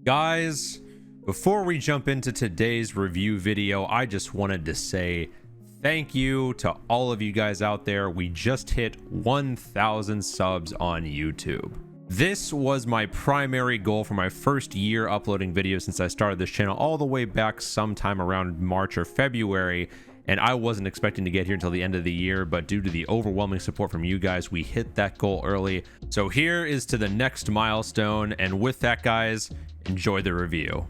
Guys, before we jump into today's review video, I just wanted to say thank you to all of you guys out there. We just hit 1,000 subs on YouTube. This was my primary goal for my first year uploading videos since I started this channel all the way back sometime around March or February, and I wasn't expecting to get here until the end of the year, but due to the overwhelming support from you guys, we hit that goal early. So here is to the next milestone, and with that, guys, enjoy the review.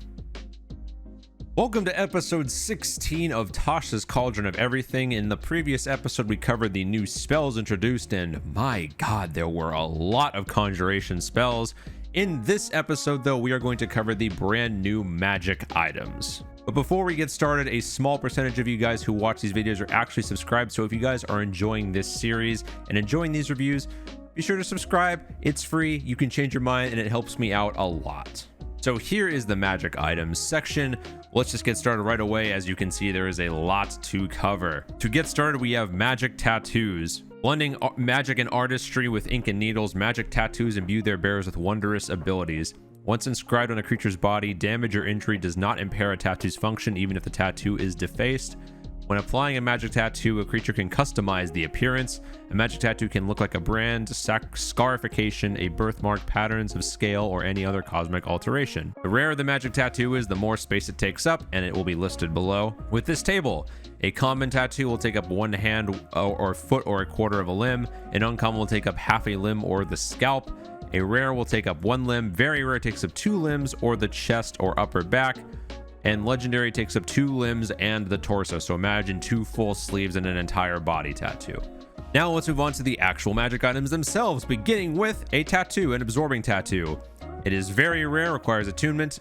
Welcome to episode 16 of Tasha's Cauldron of Everything. In the previous episode, we covered the new spells introduced, and my god, there were a lot of conjuration spells. In this episode, though, we are going to cover the brand new magic items. But before we get started, a small percentage of you guys who watch these videos are actually subscribed, so if you guys are enjoying this series and enjoying these reviews, be sure to subscribe. It's free, you can change your mind, and it helps me out a lot. So here is the magic items section. Let's just get started right away. As you can see, there is a lot to cover. To get started, we have magic tattoos. Blending magic and artistry with ink and needles, magic tattoos imbue their bearers with wondrous abilities. Once inscribed on a creature's body, damage or injury does not impair a tattoo's function, even if the tattoo is defaced. When applying a magic tattoo, a creature can customize the appearance. A magic tattoo can look like a brand, scarification, a birthmark, patterns of scale, or any other cosmic alteration. The rarer the magic tattoo is, the more space it takes up, and it will be listed below. With this table, a common tattoo will take up one hand or foot or a quarter of a limb. An uncommon will take up half a limb or the scalp. A rare will take up one limb. Very rare takes up two limbs or the chest or upper back. And legendary takes up two limbs and the torso. So imagine two full sleeves and an entire body tattoo. Now let's move on to the actual magic items themselves, beginning with a tattoo, an absorbing tattoo. It is very rare, requires attunement.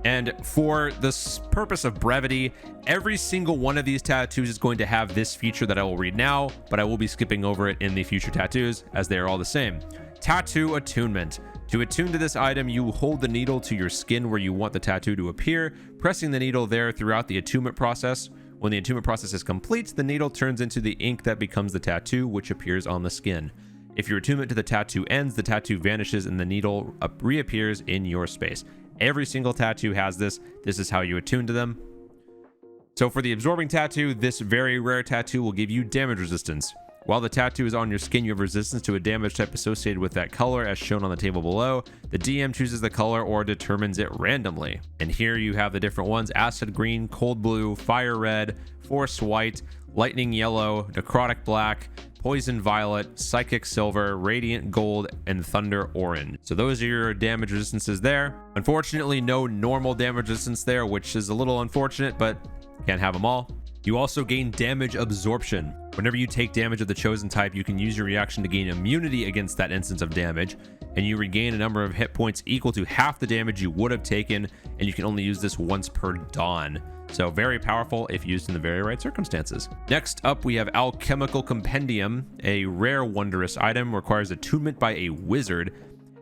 And for the purpose of brevity, every single one of these tattoos is going to have this feature that I will read now, but I will be skipping over it in the future tattoos as they are all the same. Tattoo attunement. To attune to this item, you hold the needle to your skin where you want the tattoo to appear, pressing the needle there throughout the attunement process. When the attunement process is complete, the needle turns into the ink that becomes the tattoo, which appears on the skin. If your attunement to the tattoo ends, the tattoo vanishes and the needle reappears in your space. Every single tattoo has this. This is how you attune to them. So for the absorbing tattoo, this very rare tattoo will give you damage resistance. While the tattoo is on your skin, you have resistance to a damage type associated with that color as shown on the table below. The DM chooses the color or determines it randomly. And here you have the different ones: acid green, cold blue, fire red, force white, lightning yellow, necrotic black, poison violet, psychic silver, radiant gold, and thunder orange. So those are your damage resistances there. Unfortunately, no normal damage resistance there, which is a little unfortunate, but can't have them all. You also gain damage absorption. Whenever you take damage of the chosen type, you can use your reaction to gain immunity against that instance of damage, and you regain a number of hit points equal to half the damage you would have taken, and you can only use this once per dawn. So very powerful if used in the very right circumstances. Next up, we have Alchemical Compendium, a rare wondrous item, requires attunement by a wizard.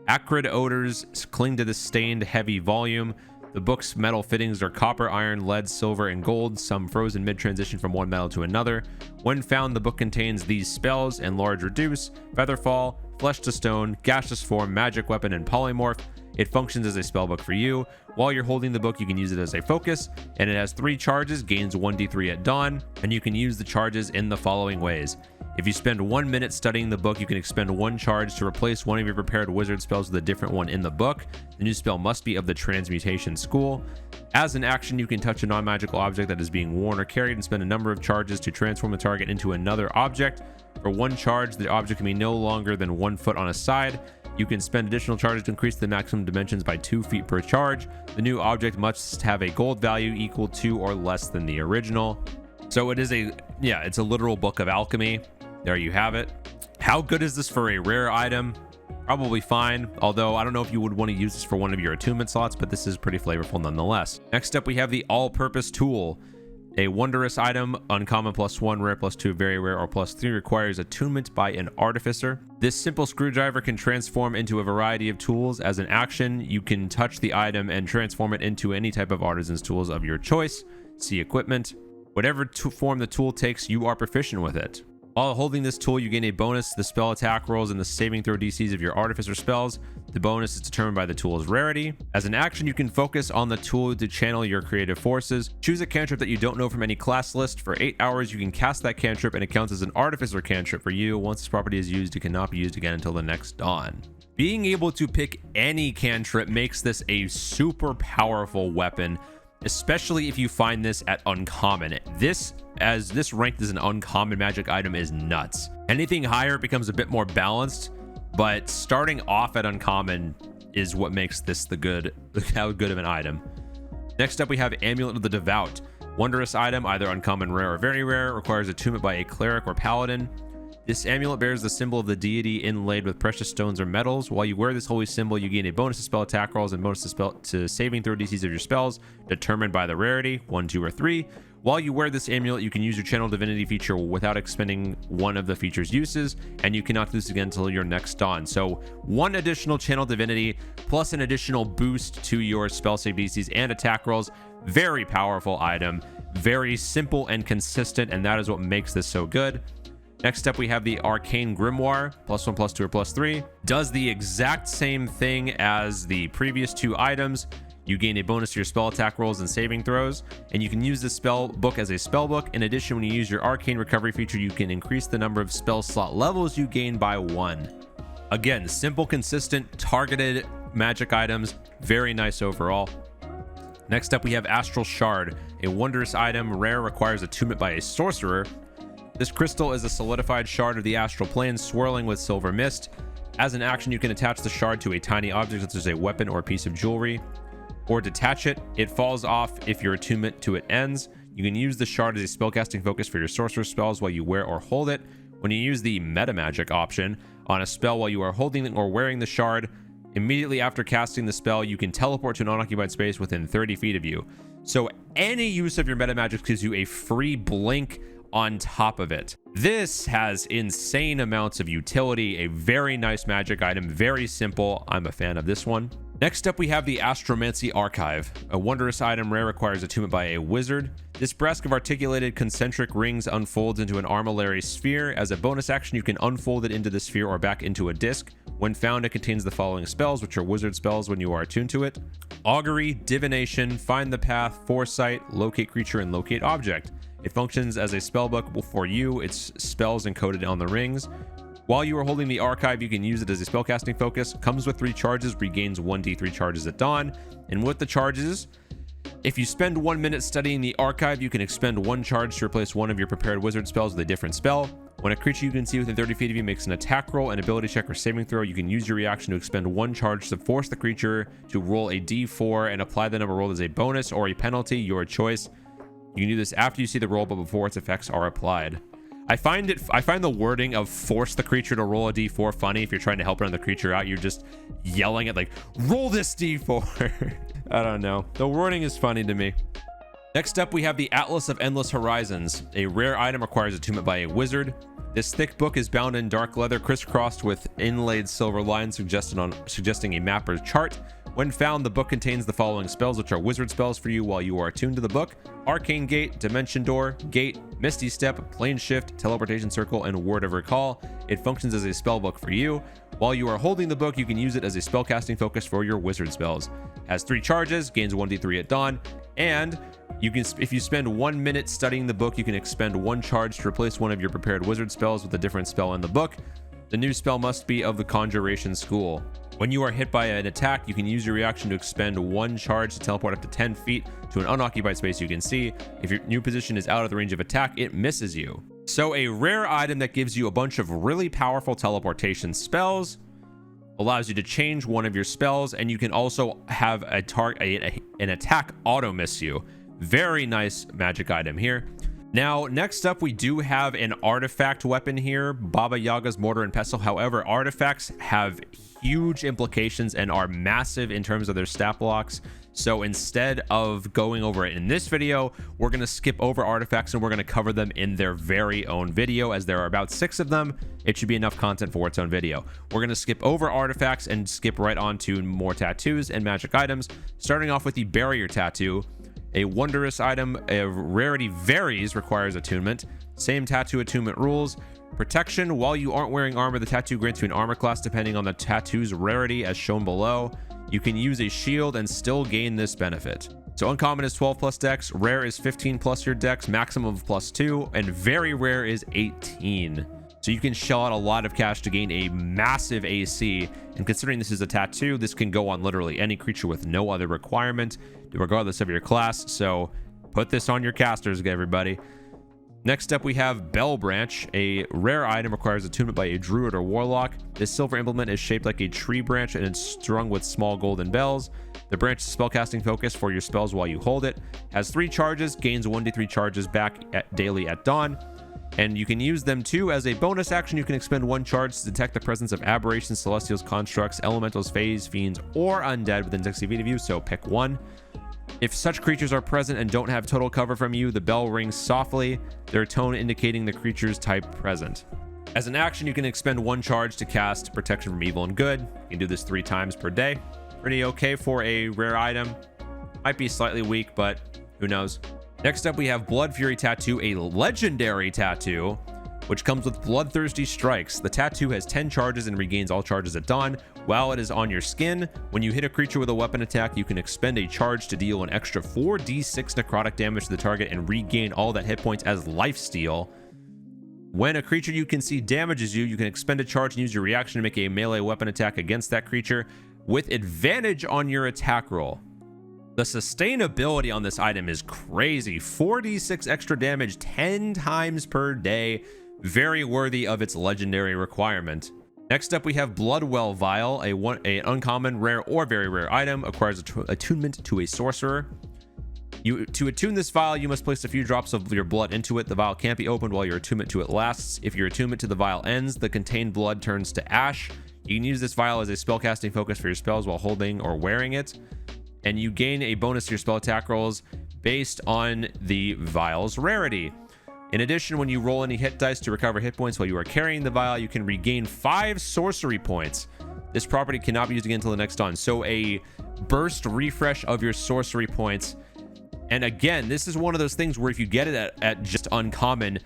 Acrid odors cling to the stained heavy volume. The book's metal fittings are copper, iron, lead, silver, and gold, some frozen mid-transition from one metal to another. When found, the book contains these spells: Enlarge Reduce, Featherfall, Flesh to Stone, Gaseous Form, Magic Weapon, and Polymorph. It functions as a spellbook for you. While you're holding the book, you can use it as a focus, and it has 3 charges, gains 1d3 at dawn, and you can use the charges in the following ways. If you spend 1 minute studying the book, you can expend 1 charge to replace one of your prepared wizard spells with a different one in the book. The new spell must be of the transmutation school. As an action, you can touch a non-magical object that is being worn or carried and spend a number of charges to transform the target into another object. For 1 charge, the object can be no longer than 1 foot on a side. You can spend additional charges to increase the maximum dimensions by 2 feet per charge. The new object must have a gold value equal to or less than the original. So it is it's a literal book of alchemy. There you have it. How good is this for a rare item? Probably fine, although I don't know if you would want to use this for one of your attunement slots, but this is pretty flavorful nonetheless. Next up, we have the all-purpose tool. A wondrous item, uncommon +1, rare +2, very rare, or +3, requires attunement by an artificer. This simple screwdriver can transform into a variety of tools. As an action, you can touch the item and transform it into any type of artisan's tools of your choice. See equipment. Whatever form the tool takes, you are proficient with it. While holding this tool, you gain a bonus to the spell attack rolls and the saving throw DCs of your artificer spells. The bonus is determined by the tool's rarity. As an action, you can focus on the tool to channel your creative forces. Choose a cantrip that you don't know from any class list. For 8 hours, you can cast that cantrip, and it counts as an artificer cantrip for you. Once this property is used, it cannot be used again until the next dawn. Being able to pick any cantrip makes this a super powerful weapon, especially if you find this at uncommon. This ranked as an uncommon magic item is nuts. Anything higher becomes a bit more balanced, but starting off at uncommon is what makes this how good of an item. Next up, we have Amulet of the Devout. Wondrous item, either uncommon, rare, or very rare. Requires attunement by a cleric or paladin. This amulet bears the symbol of the deity inlaid with precious stones or metals. While you wear this holy symbol, you gain a bonus to spell attack rolls and bonus to saving throw DCs of your spells, determined by the rarity, 1, 2, or 3. While you wear this amulet, you can use your channel divinity feature without expending one of the feature's uses, and you cannot do this again until your next dawn. So 1 additional channel divinity plus an additional boost to your spell save DCs and attack rolls. Very powerful item, very simple and consistent, and that is what makes this so good. Next up, we have the Arcane Grimoire, +1, +2, or +3. Does the exact same thing as the previous 2 items. You gain a bonus to your spell attack rolls and saving throws, and you can use this spell book as a spell book. In addition, when you use your Arcane Recovery feature, you can increase the number of spell slot levels you gain by 1. Again, simple, consistent, targeted magic items. Very nice overall. Next up, we have Astral Shard, a wondrous item. Rare, requires attunement by a sorcerer. This crystal is a solidified shard of the astral plane swirling with silver mist. As an action, you can attach the shard to a tiny object such as a weapon or a piece of jewelry, or detach it. It falls off if your attunement to it ends. You can use the shard as a spellcasting focus for your sorcerer spells while you wear or hold it. When you use the MetaMagix option on a spell while you are holding or wearing the shard, immediately after casting the spell, you can teleport to an unoccupied space within 30 feet of you. So any use of your MetaMagix gives you a free blink on top of it. This has insane amounts of utility, a very nice magic item, very simple. I'm a fan of this one. Next up, we have the Astromancy Archive, a wondrous item. Rare, requires attunement by a wizard. This brask of articulated concentric rings unfolds into an armillary sphere. As a bonus action, you can unfold it into the sphere or back into a disc. When found, it contains the following spells, which are wizard spells when you are attuned to it: Augury, Divination, Find the Path, Foresight, Locate Creature, and Locate Object. It functions as a spellbook for you. Its spells encoded on the rings. While you are holding the archive, you can use it as a spellcasting focus. Comes with 3 charges, regains 1d3 charges at dawn. And with the charges, if you spend 1 minute studying the archive, you can expend 1 charge to replace one of your prepared wizard spells with a different spell. When a creature you can see within 30 feet of you makes an attack roll, an ability check, or saving throw, you can use your reaction to expend 1 charge to force the creature to roll a d4 and apply the number rolled as a bonus or a penalty, your choice. You can do this after you see the roll, but before its effects are applied. I find the wording of force the creature to roll a d4 funny. If you're trying to help another creature out, you're just yelling at, like, roll this d4. I don't know. The wording is funny to me. Next up, we have the Atlas of Endless Horizons. A rare item, requires attunement by a wizard. This thick book is bound in dark leather, crisscrossed with inlaid silver lines suggesting a mapper's chart. When found, the book contains the following spells, which are wizard spells for you while you are attuned to the book: Arcane Gate, Dimension Door, Gate, Misty Step, Plane Shift, Teleportation Circle, and Word of Recall. It functions as a spell book for you. While you are holding the book, you can use it as a spellcasting focus for your wizard spells. Has 3 charges, gains 1d3 at dawn, and you can, if you spend 1 minute studying the book, you can expend 1 charge to replace one of your prepared wizard spells with a different spell in the book. The new spell must be of the Conjuration School. When you are hit by an attack, you can use your reaction to expend 1 charge to teleport up to 10 feet to an unoccupied space you can see. If your new position is out of the range of attack, it misses you. So a rare item that gives you a bunch of really powerful teleportation spells, allows you to change one of your spells, and you can also have an attack auto miss you. Very nice magic item here. Now, next up, we do have an artifact weapon here, Baba Yaga's Mortar and Pestle. However, artifacts have huge implications and are massive in terms of their stat blocks. So instead of going over it in this video, we're going to skip over artifacts and we're going to cover them in their very own video, as there are about 6 of them. It should be enough content for its own video. We're going to skip over artifacts and skip right on to more tattoos and magic items, starting off with the Barrier Tattoo. A wondrous item, a rarity varies, requires attunement. Same tattoo attunement rules. Protection. While you aren't wearing armor, the tattoo grants you an armor class depending on the tattoo's rarity as shown below. You can use a shield and still gain this benefit. So uncommon is 12 plus dex, rare is 15 plus your dex, maximum of +2, and very rare is 18. So you can shell out a lot of cash to gain a massive AC, and considering this is a tattoo, this can go on literally any creature with no other requirement, regardless of your class. So put this on your casters, everybody. Next up, we have Bell Branch. A rare item requires attunement by a druid or warlock. This silver implement is shaped like a tree branch and it's strung with small golden bells. The branch is spellcasting focus for your spells while you hold it. Has 3 charges, gains 1d3 charges back daily at dawn. And you can use them too. As a bonus action, you can expend 1 charge to detect the presence of aberrations, celestials, constructs, elementals, fays, fiends, or undead within 60 feet of you, so pick one. If such creatures are present and don't have total cover from you, the bell rings softly, their tone indicating the creature's type present. As an action, you can expend 1 charge to cast Protection from Evil and Good. You can do this 3 times per day. Pretty okay for a rare item. Might be slightly weak, but who knows. Next up, we have Blood Fury Tattoo, a legendary tattoo, which comes with Bloodthirsty Strikes. The tattoo has 10 charges and regains all charges at dawn. While it is on your skin, when you hit a creature with a weapon attack, you can expend a charge to deal an extra 4d6 necrotic damage to the target and regain all that hit points as lifesteal. When a creature you can see damages you, you can expend a charge and use your reaction to make a melee weapon attack against that creature with advantage on your attack roll. The sustainability on this item is crazy. 4d6 extra damage 10 times per day. Very worthy of its legendary requirement. Next up, we have Bloodwell Vial, a uncommon, rare, or very rare item. Acquires attunement to a sorcerer. To attune this vial, you must place a few drops of your blood into it. The vial can't be opened while your attunement to it lasts. If your attunement to the vial ends, the contained blood turns to ash. You can use this vial as a spellcasting focus for your spells while holding or wearing it. And you gain a bonus to your spell attack rolls based on the vial's rarity. In addition, when you roll any hit dice to recover hit points while you are carrying the vial, you can regain 5 sorcery points. This property cannot be used again until the next dawn. So a burst refresh of your sorcery points. And again, this is one of those things where if you get it at just uncommon,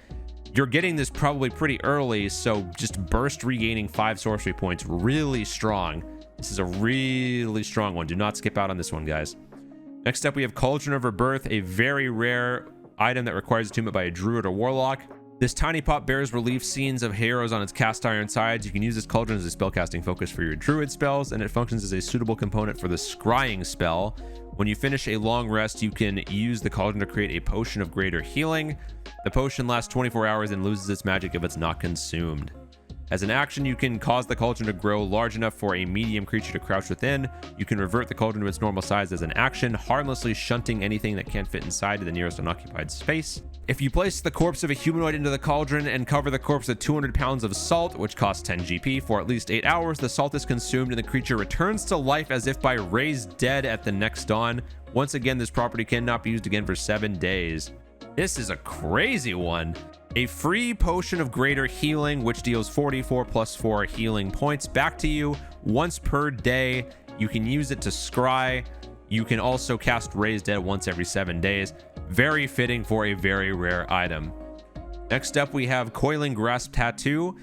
you're getting this probably pretty early. So just burst regaining 5 sorcery points, really strong. This is a really strong one. Do not skip out on this one, guys. Next up, we have Cauldron of Rebirth, a very rare item that requires attunement by a druid or warlock. This tiny pot bears relief scenes of heroes on its cast iron sides. You can use this cauldron as a spellcasting focus for your druid spells, and it functions as a suitable component for the scrying spell. When you finish a long rest, you can use the cauldron to create a potion of greater healing. The potion lasts 24 hours and loses its magic if it's not consumed. As an action, you can cause the cauldron to grow large enough for a medium creature to crouch within. You can revert the cauldron to its normal size as an action, harmlessly shunting anything that can't fit inside to the nearest unoccupied space. If you place the corpse of a humanoid into the cauldron and cover the corpse with 200 pounds of salt, which costs 10 GP, for at least 8 hours, the salt is consumed and the creature returns to life as if by raised dead at the next dawn. Once again, this property cannot be used again for 7 days. This is a crazy one. A free potion of greater healing, which deals 44 plus 4 healing points back to you once per day. You can use it to scry. You can also cast Raise Dead once every 7 days. Very fitting for a very rare item. Next up, we have Coiling Grasp Tattoo,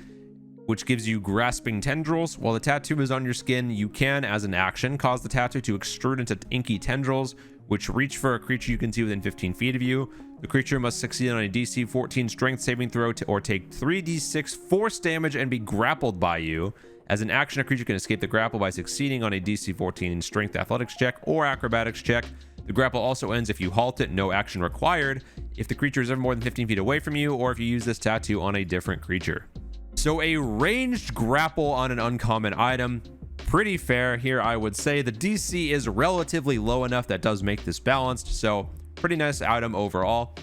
which gives you grasping tendrils. While the tattoo is on your skin, you can, as an action, cause the tattoo to extrude into inky tendrils, which reach for a creature you can see within 15 feet of you. The creature must succeed on a DC 14 strength saving throw or take 3d6 force damage and be grappled by you. As an action, a creature can escape the grapple by succeeding on a DC 14 strength athletics check or acrobatics check. The grapple also ends if you halt it, no action required, if the creature is ever more than 15 feet away from you, or if you use this tattoo on a different creature. So a ranged grapple on an uncommon item. Pretty fair here, I would say. The DC is relatively low enough that does make this balanced, so pretty nice item overall.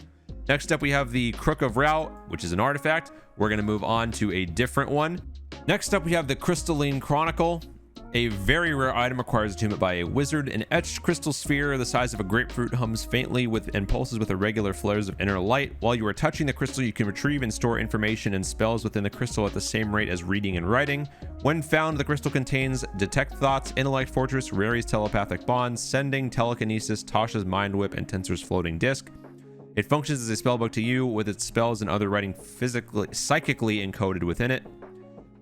Next up, we have the Crook of Rout, which is an artifact. We're going to move on to a different one. Next up, we have the Crystalline Chronicle. A very rare item, requires attunement by a wizard. An etched crystal sphere the size of a grapefruit hums faintly and pulses with irregular flares of inner light. While you are touching the crystal, you can retrieve and store information and spells within the crystal at the same rate as reading and writing. When found, the crystal contains Detect Thoughts, Intellect Fortress, Rary's Telepathic Bonds, Sending, Telekinesis, Tasha's Mind Whip, and Tensor's Floating Disc. It functions as a spellbook to you with its spells and other writing psychically encoded within it.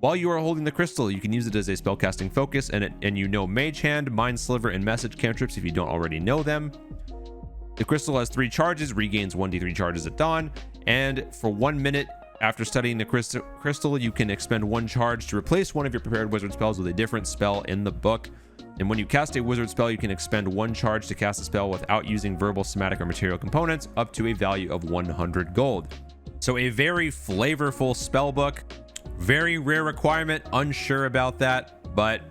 While you are holding the crystal, you can use it as a spellcasting focus, and you know Mage Hand, Mind Sliver, and Message cantrips if you don't already know them. The crystal has 3 charges, regains 1d3 charges at dawn, and for 1 minute after studying the crystal, you can expend 1 charge to replace one of your prepared wizard spells with a different spell in the book. And when you cast a wizard spell, you can expend 1 charge to cast a spell without using verbal, somatic, or material components up to a value of 100 gold. So a very flavorful spell book. Very rare requirement, unsure about that, but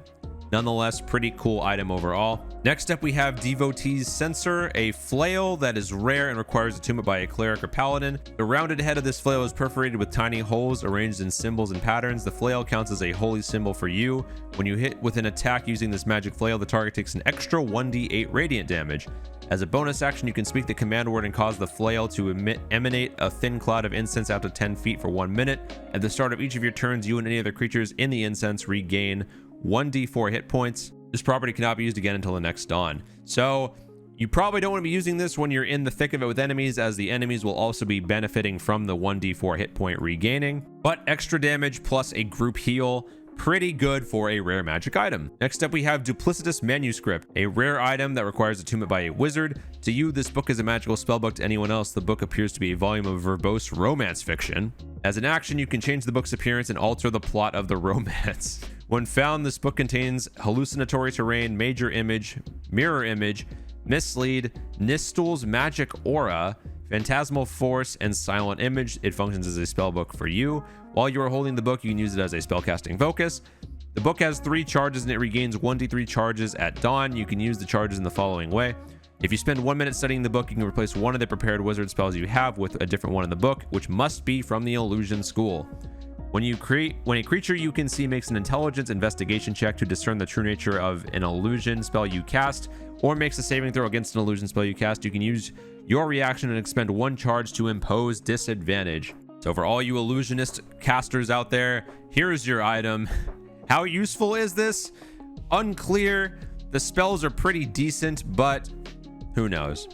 nonetheless, pretty cool item overall. Next up, we have Devotees Sensor, a flail that is rare and requires attunement by a cleric or paladin. The rounded head of this flail is perforated with tiny holes arranged in symbols and patterns. The flail counts as a holy symbol for you. When you hit with an attack using this magic flail, the target takes an extra 1d8 radiant damage. As a bonus action, you can speak the command word and cause the flail to emanate a thin cloud of incense out to 10 feet for 1 minute. At the start of each of your turns, you and any other creatures in the incense regain 1d4 hit points. This property cannot be used again until the next dawn. So you probably don't want to be using this when you're in the thick of it with enemies, as the enemies will also be benefiting from the 1d4 hit point regaining. But extra damage plus a group heal, pretty good for a rare magic item. Next up, we have Duplicitous Manuscript, a rare item that requires attunement by a wizard. To you, this book is a magical spellbook. To anyone else, the book appears to be a volume of verbose romance fiction. As an action, you can change the book's appearance and alter the plot of the romance. When found, this book contains hallucinatory terrain, major image, mirror image, mislead, Nistul's magic aura, phantasmal force, and silent image. It functions as a spellbook for you. While you are holding the book, you can use it as a spellcasting focus. The book has 3 charges and it regains 1d3 charges at dawn. You can use the charges in the following way. If you spend 1 minute studying the book, you can replace one of the prepared wizard spells you have with a different one in the book, which must be from the illusion school. When a creature you can see makes an intelligence investigation check to discern the true nature of an illusion spell you cast, or makes a saving throw against an illusion spell you cast, you can use your reaction and expend 1 charge to impose disadvantage. So for all you illusionist casters out there, here's your item. How useful is this? Unclear. The spells are pretty decent, but who knows?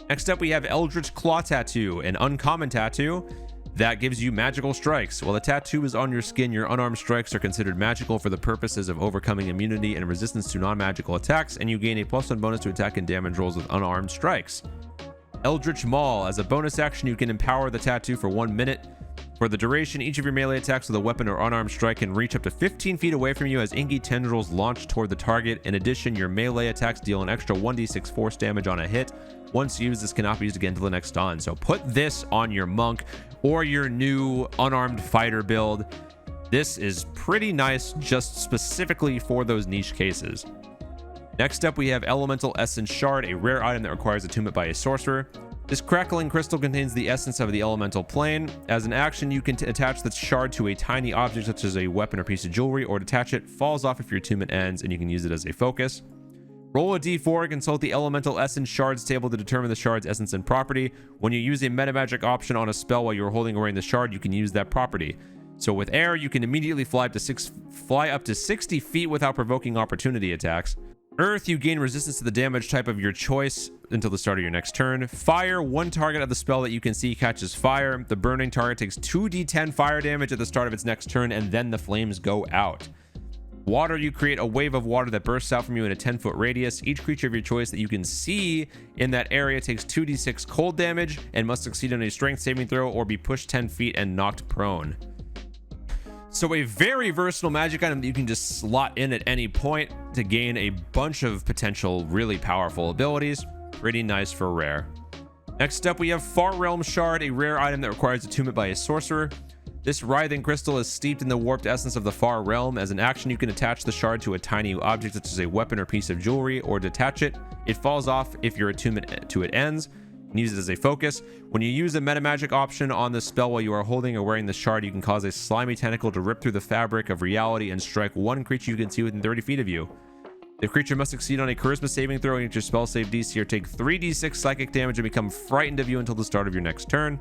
Next up, we have Eldritch Claw Tattoo, an uncommon tattoo that gives you magical strikes. While the tattoo is on your skin, your unarmed strikes are considered magical for the purposes of overcoming immunity and resistance to non-magical attacks, and you gain a +1 bonus to attack and damage rolls with unarmed strikes. Eldritch Maul. As a bonus action, you can empower the tattoo for 1 minute. For the duration, each of your melee attacks with a weapon or unarmed strike can reach up to 15 feet away from you as inky tendrils launch toward the target. In addition, your melee attacks deal an extra 1d6 force damage on a hit. Once used, this cannot be used again until the next dawn. So put this on your monk or your new unarmed fighter build. This is pretty nice, just specifically for those niche cases. Next up, we have Elemental Essence Shard, a rare item that requires attunement by a sorcerer. This crackling crystal contains the essence of the elemental plane. As an action, you can attach the shard to a tiny object such as a weapon or piece of jewelry, or detach it. Falls off if your attunement ends, and you can use it as a focus. Roll a d4 and consult the Elemental Essence Shards table to determine the shard's essence and property. When you use a MetaMagix option on a spell while you're holding or wearing the shard, you can use that property. So with air, you can immediately fly up to 60 feet without provoking opportunity attacks. Earth, you gain resistance to the damage type of your choice until the start of your next turn. Fire, 1 target of the spell that you can see catches fire. The burning target takes 2d10 fire damage at the start of its next turn, and then the flames go out. Water, you create a wave of water that bursts out from you in a 10-foot radius. Each creature of your choice that you can see in that area takes 2d6 cold damage and must succeed on a strength saving throw or be pushed 10 feet and knocked prone. So a very versatile magic item that you can just slot in at any point to gain a bunch of potential really powerful abilities. Pretty nice for rare. Next up, we have Far Realm Shard, a rare item that requires attunement by a sorcerer. This writhing crystal is steeped in the warped essence of the Far Realm. As an action, you can attach the shard to a tiny object such as a weapon or piece of jewelry, or detach it. It falls off if your attunement to it ends. And use it as a focus. When you use a MetaMagix option on the spell while you are holding or wearing the shard, you can cause a slimy tentacle to rip through the fabric of reality and strike one creature you can see within 30 feet of you. The creature must succeed on a charisma saving throw against your spell save DC or take 3d6 psychic damage and become frightened of you until the start of your next turn.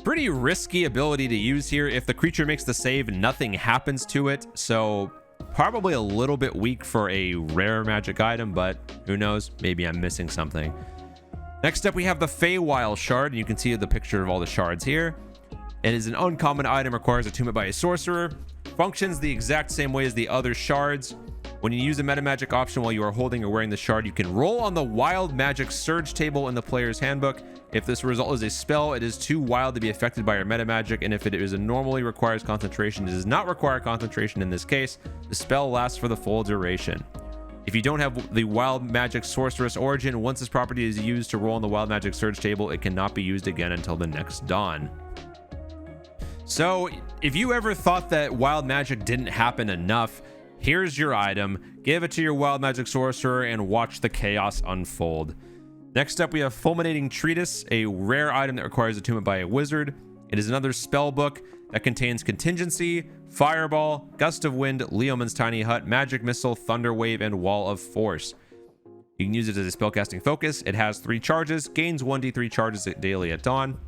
Pretty risky ability to use here. If the creature makes the save, nothing happens to it, so probably a little bit weak for a rare magic item, but who knows, maybe I'm missing something. Next up, we have the Feywild Shard, and you can see the picture of all the shards here. It is an uncommon item, requires attunement by a sorcerer. Functions the exact same way as the other shards. When you use a MetaMagix option while you are holding or wearing the shard, you can roll on the Wild Magic Surge table in the player's handbook. If this result is a spell, it is too wild to be affected by your MetaMagix, and if it is a normally requires concentration, it does not require concentration in this case. The spell lasts for the full duration. If you don't have the Wild Magic Sorceress origin, once this property is used to roll on the Wild Magic Surge table, it cannot be used again until the next dawn. So if you ever thought that wild magic didn't happen enough, here's your item. Give it to your Wild Magic Sorcerer and watch the chaos unfold. Next up, we have Fulminating Treatise, a rare item that requires attunement by a wizard. It is another spell book that contains Contingency, Fireball, Gust of Wind, Leoman's Tiny Hut, Magic Missile, Thunder Wave, and Wall of Force. You can use it as a spellcasting focus. It has 3 charges, gains 1d3 charges daily at dawn.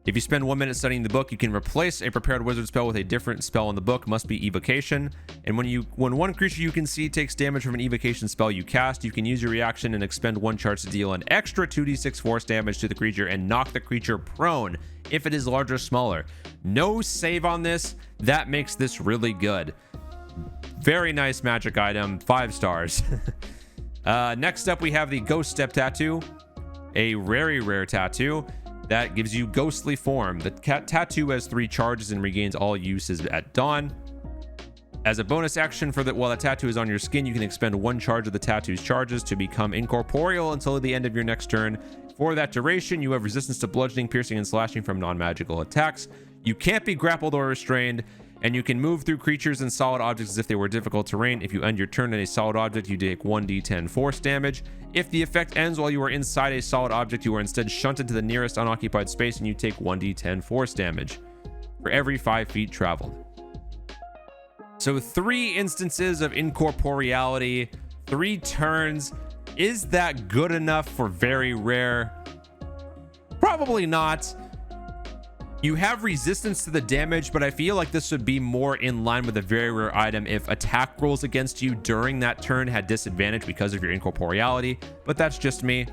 If you spend 1 minute studying the book, you can replace a prepared wizard spell with a different spell in the book. Must be evocation. And when one creature you can see takes damage from an evocation spell you cast, you can use your reaction and expend 1 charge to deal an extra 2d6 force damage to the creature and knock the creature prone if it is larger or smaller. No save on this. That makes this really good. Very nice magic item. 5 stars. Next up, we have the Ghost Step Tattoo, a very rare tattoo that gives you ghostly form. The tattoo has 3 charges and regains all uses at dawn. As a bonus action while the tattoo is on your skin, you can expend 1 charge of the tattoo's charges to become incorporeal until the end of your next turn. For that duration, you have resistance to bludgeoning, piercing, and slashing from non-magical attacks. You can't be grappled or restrained, and you can move through creatures and solid objects as if they were difficult terrain. If you end your turn in a solid object, you take 1d10 force damage. If the effect ends while you are inside a solid object, you are instead shunted to the nearest unoccupied space and you take 1d10 force damage for every 5 feet traveled. So 3 instances of incorporeality, 3 turns. Is that good enough for very rare? Probably not. You have resistance to the damage, but I feel like this would be more in line with a very rare item if attack rolls against you during that turn had disadvantage because of your incorporeality, but that's just me.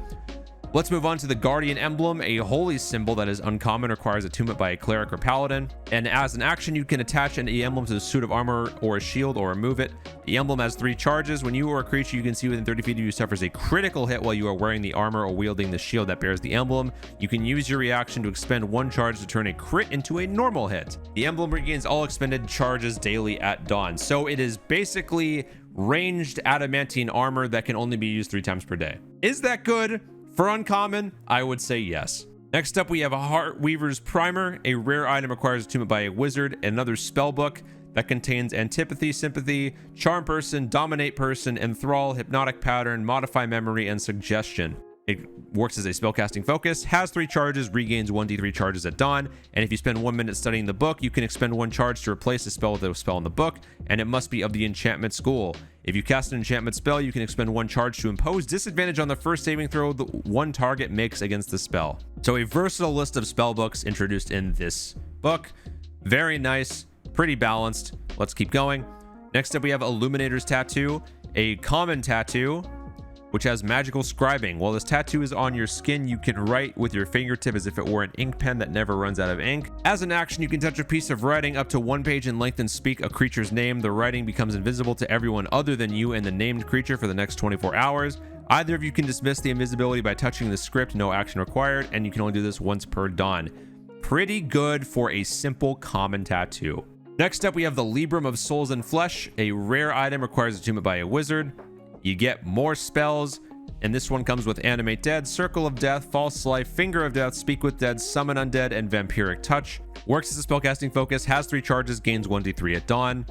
Let's move on to the Guardian Emblem, a holy symbol that is uncommon, requires attunement by a cleric or paladin. And as an action, you can attach an emblem to a suit of armor or a shield or remove it. The emblem has 3 charges. When you or a creature you can see within 30 feet of you suffers a critical hit while you are wearing the armor or wielding the shield that bears the emblem, you can use your reaction to expend 1 charge to turn a crit into a normal hit. The emblem regains all expended charges daily at dawn. So it is basically ranged adamantine armor that can only be used 3 times per day. Is that good? For uncommon, I would say yes. Next up, we have a Heartweaver's Primer, a rare item requires attunement by a wizard, another spell book that contains Antipathy, Sympathy, Charm Person, Dominate Person, Enthrall, Hypnotic Pattern, Modify Memory, and Suggestion. It works as a spellcasting focus, has 3 charges, regains 1d3 charges at dawn, and if you spend 1 minute studying the book, you can expend 1 charge to replace a spell with a spell in the book, and it must be of the enchantment school. If you cast an enchantment spell, you can expend 1 charge to impose disadvantage on the first saving throw the one target makes against the spell. So a versatile list of spell books introduced in this book. Very nice, pretty balanced. Let's keep going. Next up, we have Illuminator's Tattoo, a common tattoo which has magical scribing. While this tattoo is on your skin, you can write with your fingertip as if it were an ink pen that never runs out of ink. As an action, you can touch a piece of writing up to 1 page in length and speak a creature's name. The writing becomes invisible to everyone other than you and the named creature for the next 24 hours. Either of you can dismiss the invisibility by touching the script, no action required, and you can only do this once per dawn. Pretty good for a simple common tattoo. Next up, we have the Librum of Souls and Flesh, a rare item requires attunement by a wizard. You get more spells, and this one comes with Animate Dead, Circle of Death, False Life, Finger of Death, Speak with Dead, Summon Undead, and Vampiric Touch. Works as a spellcasting focus, has 3 charges, gains 1d3 at dawn.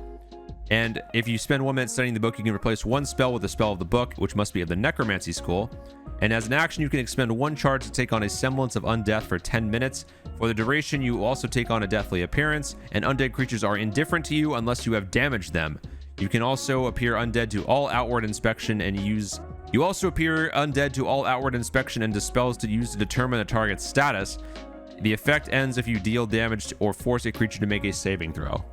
And if you spend 1 minute studying the book, you can replace 1 spell with a spell of the book, which must be of the Necromancy School. And as an action, you can expend 1 charge to take on a semblance of undeath for 10 minutes. For the duration, you also take on a deathly appearance, and undead creatures are indifferent to you unless you have damaged them. You can also appear undead to all outward inspection and use... You also appear undead to all outward inspection and dispels to use to determine the target's status. The effect ends if you deal damage or force a creature to make a saving throw.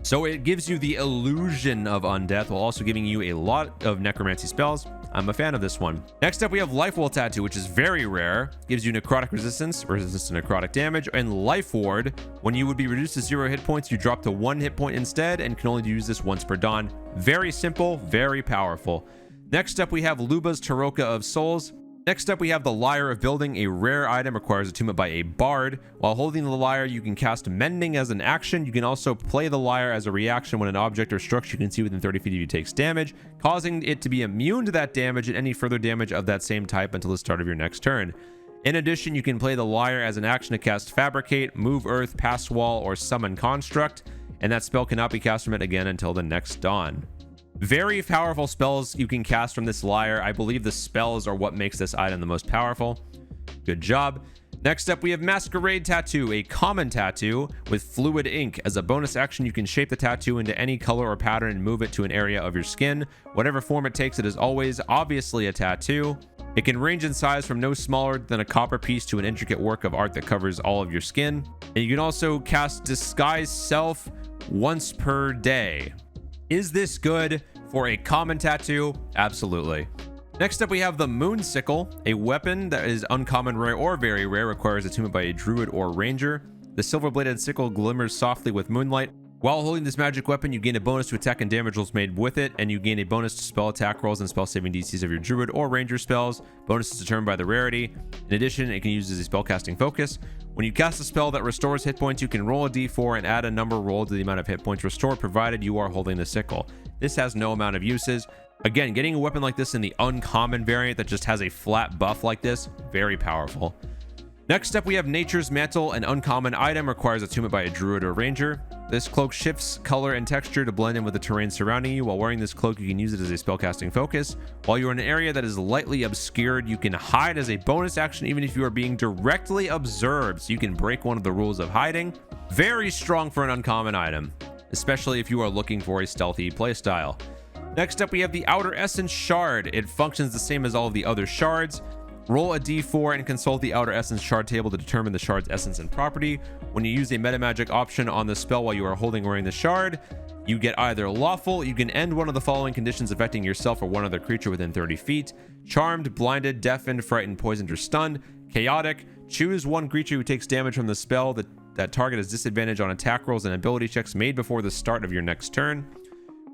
So it gives you the illusion of undeath while also giving you a lot of necromancy spells. I'm a fan of this one. Next up, we have Life Wall Tattoo, which is very rare. Gives you necrotic resistance to necrotic damage, and Life Ward. When you would be reduced to 0 hit points, you drop to 1 hit point instead, and can only use this once per dawn. Very simple, very powerful. Next up, we have Luba's Taroka of Souls. Next up, we have the Lyre of Building, a rare item, requires attunement by a bard. While holding the lyre, you can cast Mending as an action. You can also play the lyre as a reaction when an object or structure you can see within 30 feet of you takes damage, causing it to be immune to that damage and any further damage of that same type until the start of your next turn. In addition, you can play the lyre as an action to cast Fabricate, Move Earth, Pass Wall, or Summon Construct, and that spell cannot be cast from it again until the next dawn. Very powerful spells you can cast from this lyre. I believe the spells are what makes this item the most powerful. Good job. Next up, we have Masquerade Tattoo, a common tattoo with fluid ink. As a bonus action, you can shape the tattoo into any color or pattern and move it to an area of your skin. Whatever form it takes, it is always obviously a tattoo. It can range in size from no smaller than a copper piece to an intricate work of art that covers all of your skin. And you can also cast Disguise Self once per day. Is this good for a common tattoo? Absolutely. Next up, we have the Moon Sickle, a weapon that is uncommon, rare, or very rare, requires attunement by a druid or ranger. The silver-bladed sickle glimmers softly with moonlight. While holding this magic weapon, you gain a bonus to attack and damage rolls made with it, and you gain a bonus to spell attack rolls and spell saving DCs of your druid or ranger spells. Bonus is determined by the rarity. In addition, it can use as a spellcasting focus. When you cast a spell that restores hit points, you can roll a d4 and add a number rolled to the amount of hit points restored, provided you are holding the sickle. This has no amount of uses. Again, getting a weapon like this in the uncommon variant that just has a flat buff like this, very powerful. Next up, we have Nature's Mantle, an uncommon item, requires attunement by a druid or ranger. This cloak shifts color and texture to blend in with the terrain surrounding you. While wearing this cloak, you can use it as a spellcasting focus. While you're in an area that is lightly obscured, you can hide as a bonus action even if you are being directly observed, so you can break one of the rules of hiding. Very strong for an uncommon item, especially if you are looking for a stealthy playstyle. Next up, we have the Outer Essence Shard. It functions the same as all of the other shards. Roll a d4 and consult the Outer Essence Shard table to determine the shard's essence and property. When you use a MetaMagix option on the spell while you are holding or wearing the shard, you get either Lawful, you can end one of the following conditions affecting yourself or one other creature within 30 feet, Charmed, Blinded, Deafened, Frightened, Poisoned, or Stunned, Chaotic, choose one creature who takes damage from the spell that target has disadvantage on attack rolls and ability checks made before the start of your next turn.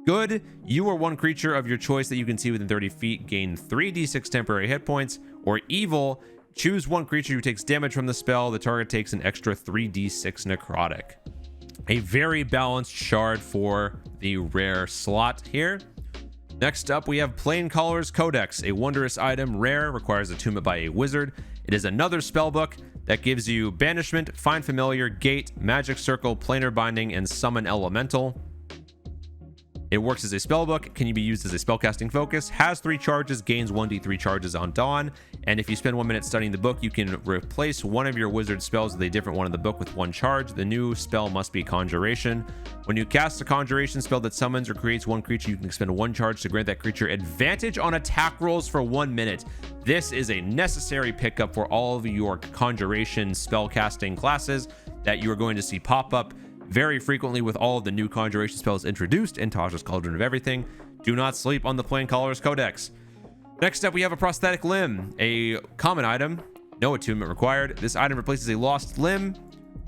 Good, you or one creature of your choice that you can see within 30 feet gain 3d6 temporary hit points. Or Evil, choose one creature who takes damage from the spell. The target takes an extra 3d6 necrotic. A very balanced shard for the rare slot here. Next up, we have Planecolor's Codex, a wondrous item, rare, requires attunement by a wizard. It is another spellbook that gives you Banishment, Find Familiar, Gate, Magic Circle, Planar Binding, and Summon Elemental. It works as a spellbook, can be used as a spellcasting focus, has 3 charges, gains 1d3 charges on dawn, and if you spend 1 minute studying the book, you can replace one of your wizard spells with a different one in the book with 1 charge. The new spell must be Conjuration. When you cast a conjuration spell that summons or creates one creature, you can expend 1 charge to grant that creature advantage on attack rolls for 1 minute. This is a necessary pickup for all of your conjuration spellcasting classes that you are going to see pop up very frequently with all of the new conjuration spells introduced in Tasha's Cauldron of Everything. Do not sleep on the Planecolor's Codex. Next up, we have a prosthetic limb, a common item, no attunement required. This item replaces a lost limb.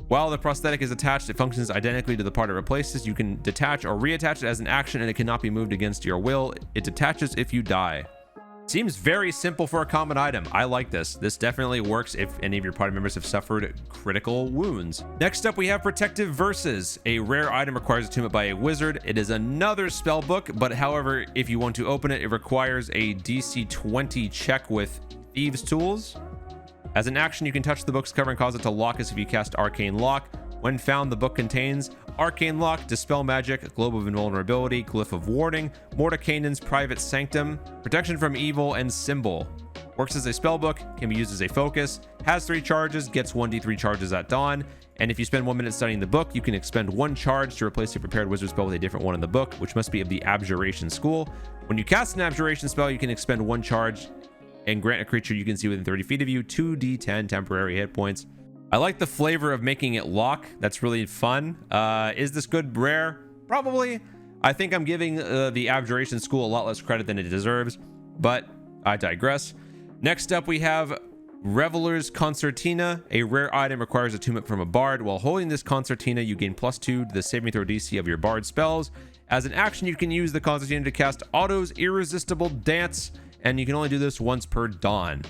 While the prosthetic is attached, it functions identically to the part it replaces. You can detach or reattach it as an action, and it cannot be moved against your will. It detaches if you die. Seems very simple for a common item. I like this. This definitely works if any of your party members have suffered critical wounds. Next up, we have Protective Verses. A rare item requires attunement by a wizard. It is another spell book, but however, if you want to open it, it requires a DC 20 check with Thieves' Tools. As an action, you can touch the book's cover and cause it to lock as if you cast Arcane Lock. When found, the book contains Arcane Lock, Dispel Magic, Globe of Invulnerability, Glyph of Warding, Mordekainen's Private Sanctum, Protection from Evil, and Symbol. Works as a spellbook, can be used as a focus, has 3 charges, gets 1d3 charges at dawn, and if you spend 1 minute studying the book, you can expend 1 charge to replace a prepared wizard spell with a different one in the book, which must be of the Abjuration school. When you cast an Abjuration spell, you can expend 1 charge and grant a creature you can see within 30 feet of you 2d10 temporary hit points. I like the flavor of making it lock. That's really fun. Is this good rare? Probably. I think I'm giving the Abjuration school a lot less credit than it deserves, but I digress. Next up, we have Reveler's Concertina. A rare item requires attunement from a bard. While holding this concertina, you gain +2 to the saving throw DC of your bard spells. As an action, you can use the concertina to cast Otto's Irresistible Dance, and you can only do this once per dawn.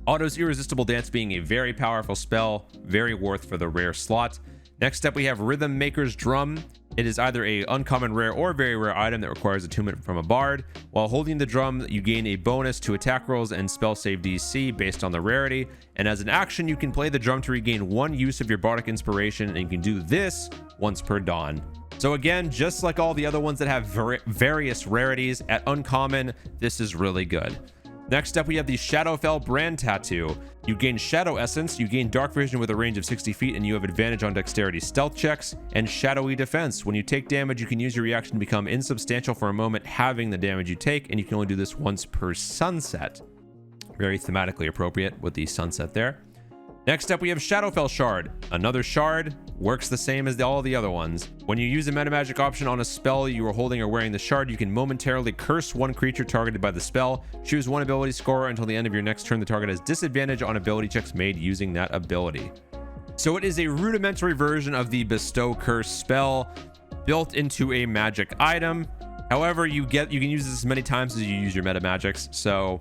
Otto's Irresistible Dance being a very powerful spell, very worth for the rare slot. Next up, we have Rhythm Maker's Drum. It is either a uncommon rare or very rare item that requires attunement from a bard. While holding the drum, you gain a bonus to attack rolls and spell save DC based on the rarity. And as an action, you can play the drum to regain 1 use of your bardic inspiration, and you can do this once per dawn. So again, just like all the other ones that have various rarities, at uncommon, this is really good. Next up, we have the Shadowfell Brand Tattoo. You gain Shadow Essence, you gain Dark Vision with a range of 60 feet, and you have advantage on Dexterity stealth checks, and Shadowy Defense. When you take damage, you can use your reaction to become insubstantial for a moment, halving the damage you take, and you can only do this once per sunset. Very thematically appropriate with the sunset there. Next up, we have Shadowfell Shard. Another shard, works the same as all the other ones. When you use a MetaMagix option on a spell you are holding or wearing the shard, you can momentarily curse 1 creature targeted by the spell. Choose 1 ability score until the end of your next turn. The target has disadvantage on ability checks made using that ability. So it is a rudimentary version of the Bestow Curse spell built into a magic item. However, you can use this as many times as you use your MetaMagix, so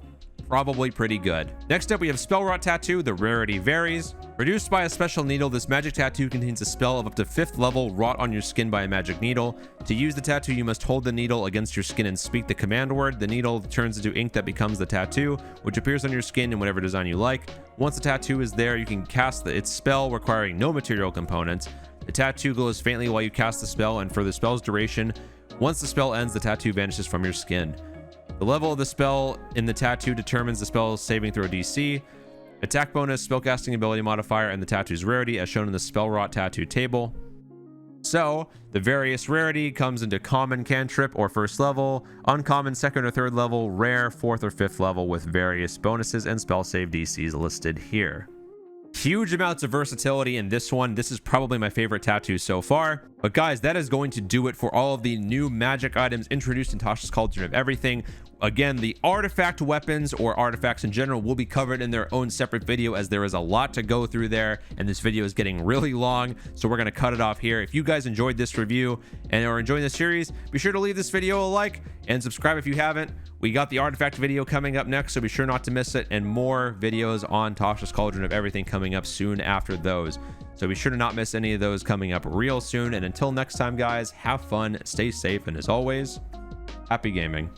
probably pretty good. Next up, we have Spell Rot Tattoo. The rarity varies. Produced by a special needle, this magic tattoo contains a spell of up to 5th level wrought on your skin by a magic needle. To use the tattoo, you must hold the needle against your skin and speak the command word. The needle turns into ink that becomes the tattoo, which appears on your skin in whatever design you like. Once the tattoo is there, you can cast its spell, requiring no material components. The tattoo glows faintly while you cast the spell, and for the spell's duration, once the spell ends, the tattoo vanishes from your skin. The level of the spell in the tattoo determines the spell's saving throw DC, attack bonus, spellcasting ability modifier, and the tattoo's rarity as shown in the Spell Rot Tattoo table. So, the various rarity comes into common cantrip or 1st level, uncommon 2nd or 3rd level, rare 4th or 5th level with various bonuses and spell save DCs listed here. Huge amounts of versatility in this one. This is probably my favorite tattoo so far. But guys, that is going to do it for all of the new magic items introduced in Tasha's Cauldron of Everything. Again, the artifact weapons or artifacts in general will be covered in their own separate video, as there is a lot to go through there, and this video is getting really long, so we're going to cut it off here. If you guys enjoyed this review and are enjoying this series, be sure to leave this video a like and subscribe if you haven't. We got the artifact video coming up next, so be sure not to miss it, and more videos on Tasha's Cauldron of Everything coming up soon after those. So be sure to not miss any of those coming up real soon. And until next time, guys, have fun, stay safe, and as always, happy gaming.